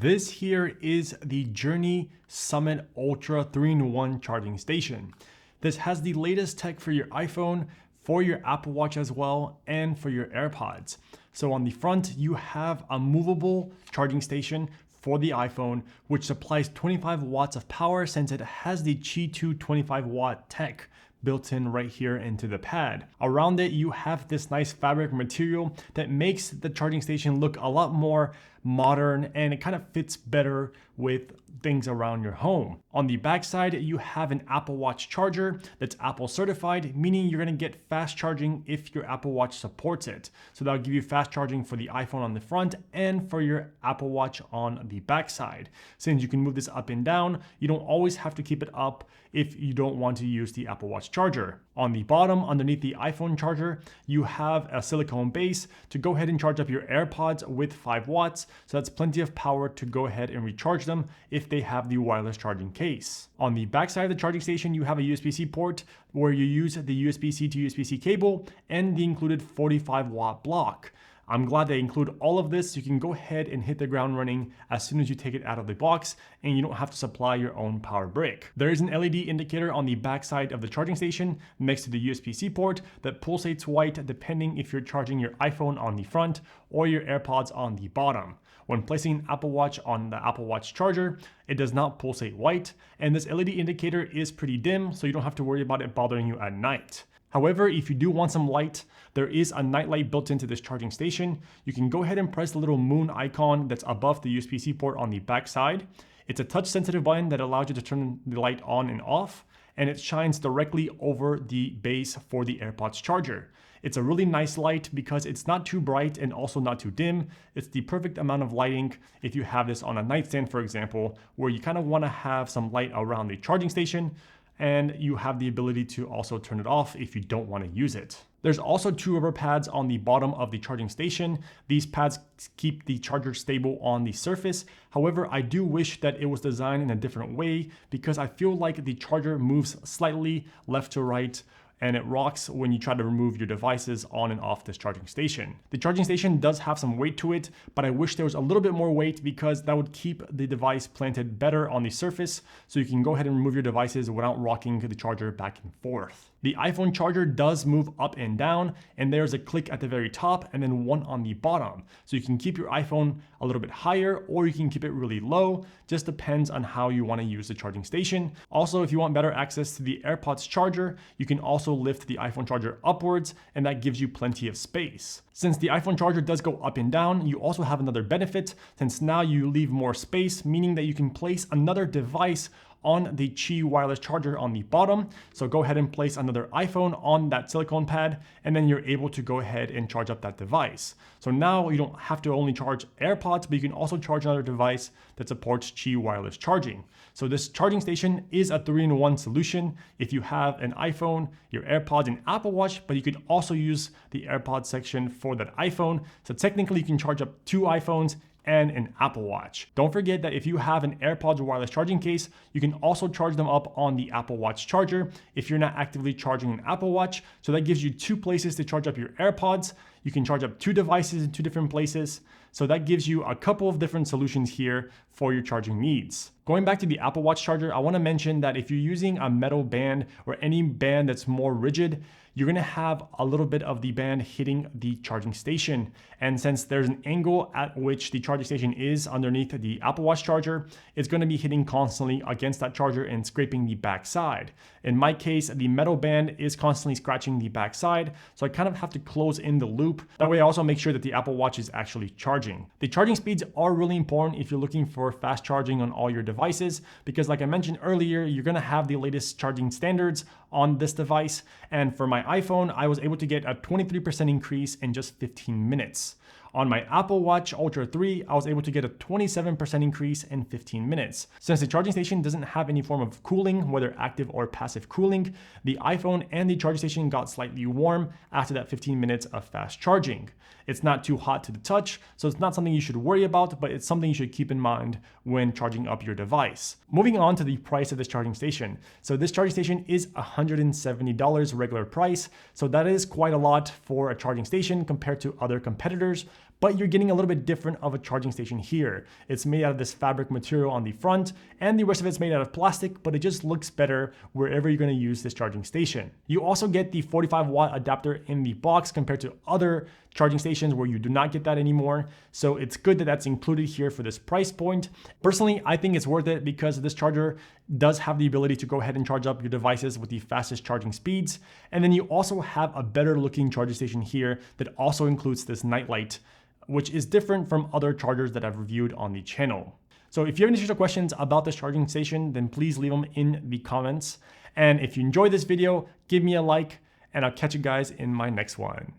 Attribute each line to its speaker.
Speaker 1: This here is the Journey Summit Ultra 3-in-1 charging station. This has the latest tech for your iPhone, for your Apple Watch as well, and for your AirPods. So on the front, you have a movable charging station for the iPhone, which supplies 25 watts of power since it has the Qi 2 25 watt tech built in right here into the pad. Around it, you have this nice fabric material that makes the charging station look a lot more modern, and it kind of fits better with things around your home. On the back side, you have an Apple Watch charger that's Apple certified, meaning you're gonna get fast charging if your Apple Watch supports it. So that'll give you fast charging for the iPhone on the front and for your Apple Watch on the back side. Since you can move this up and down, you don't always have to keep it up if you don't want to use the Apple Watch charger. On the bottom, underneath the iPhone charger, you have a silicone base to go ahead and charge up your AirPods with 5 watts. So that's plenty of power to go ahead and recharge them if they have the wireless charging case. On the back side of the charging station, you have a USB-C port where you use the USB-C to USB-C cable and the included 45 watt block. I'm glad they include all of this so you can go ahead and hit the ground running as soon as you take it out of the box and you don't have to supply your own power brick. There is an LED indicator on the back side of the charging station next to the USB-C port that pulsates white depending if you're charging your iPhone on the front or your AirPods on the bottom. When placing an Apple Watch on the Apple Watch charger, it does not pulsate white, and this LED indicator is pretty dim, so you don't have to worry about it bothering you at night. However, if you do want some light, there is a nightlight built into this charging station. You can go ahead and press the little moon icon that's above the USB-C port on the back side. It's a touch-sensitive button that allows you to turn the light on and off, and it shines directly over the base for the AirPods charger. It's a really nice light because it's not too bright and also not too dim. It's the perfect amount of lighting if you have this on a nightstand, for example, where you kind of want to have some light around the charging station, and you have the ability to also turn it off if you don't want to use it. There's also 2 rubber pads on the bottom of the charging station. These pads keep the charger stable on the surface. However, I do wish that it was designed in a different way because I feel like the charger moves slightly left to right and it rocks when you try to remove your devices on and off this charging station. The charging station does have some weight to it, but I wish there was a little bit more weight because that would keep the device planted better on the surface so you can go ahead and remove your devices without rocking the charger back and forth. The iPhone charger does move up and down, and there's a click at the very top and then one on the bottom. So you can keep your iPhone a little bit higher or you can keep it really low, just depends on how you want to use the charging station. Also, if you want better access to the AirPods charger, you can also lift the iPhone charger upwards, and that gives you plenty of space. Since the iPhone charger does go up and down, you also have another benefit since now you leave more space, meaning that you can place another device on the Qi wireless charger on the bottom. So go ahead and place another iPhone on that silicone pad, and then you're able to go ahead and charge up that device. So now you don't have to only charge AirPods, but you can also charge another device that supports Qi wireless charging. So this charging station is a 3-in-1 solution if you have an iPhone, your AirPods, and Apple Watch, but you can also use the AirPods section for that iPhone. So technically you can charge up 2 iPhones and an Apple Watch. Don't forget that if you have an AirPods wireless charging case, you can also charge them up on the Apple Watch charger if you're not actively charging an Apple Watch. So that gives you 2 places to charge up your AirPods. You can charge up 2 devices in 2 different places. So that gives you a couple of different solutions here for your charging needs. Going back to the Apple Watch charger, I want to mention that if you're using a metal band or any band that's more rigid, you're going to have a little bit of the band hitting the charging station. And since there's an angle at which the charging station is underneath the Apple Watch charger, it's going to be hitting constantly against that charger and scraping the back side. In my case, the metal band is constantly scratching the back side, so I kind of have to close in the loop. That way I also make sure that the Apple Watch is actually charging. The charging speeds are really important if you're looking for fast charging on all your devices, because like I mentioned earlier, you're going to have the latest charging standards on this device. And for my iPhone, I was able to get a 23% increase in just 15 minutes. On my Apple Watch Ultra 3, I was able to get a 27% increase in 15 minutes. Since the charging station doesn't have any form of cooling, whether active or passive cooling, the iPhone and the charging station got slightly warm after that 15 minutes of fast charging. It's not too hot to the touch, so it's not something you should worry about, but it's something you should keep in mind when charging up your device. Moving on to the price of this charging station. So this charging station is $170 regular price, so that is quite a lot for a charging station compared to other competitors. but you're getting a little bit different of a charging station here. It's made out of this fabric material on the front, and the rest of it's made out of plastic, but it just looks better wherever you're going to use this charging station. You also get the 45-watt adapter in the box compared to other charging stations where you do not get that anymore. So it's good that that's included here for this price point. Personally, I think it's worth it because this charger does have the ability to go ahead and charge up your devices with the fastest charging speeds. And then you also have a better looking charging station here that also includes this nightlight, which is different from other chargers that I've reviewed on the channel. So if you have any additional questions about this charging station, then please leave them in the comments. And if you enjoyed this video, give me a like, and I'll catch you guys in my next one.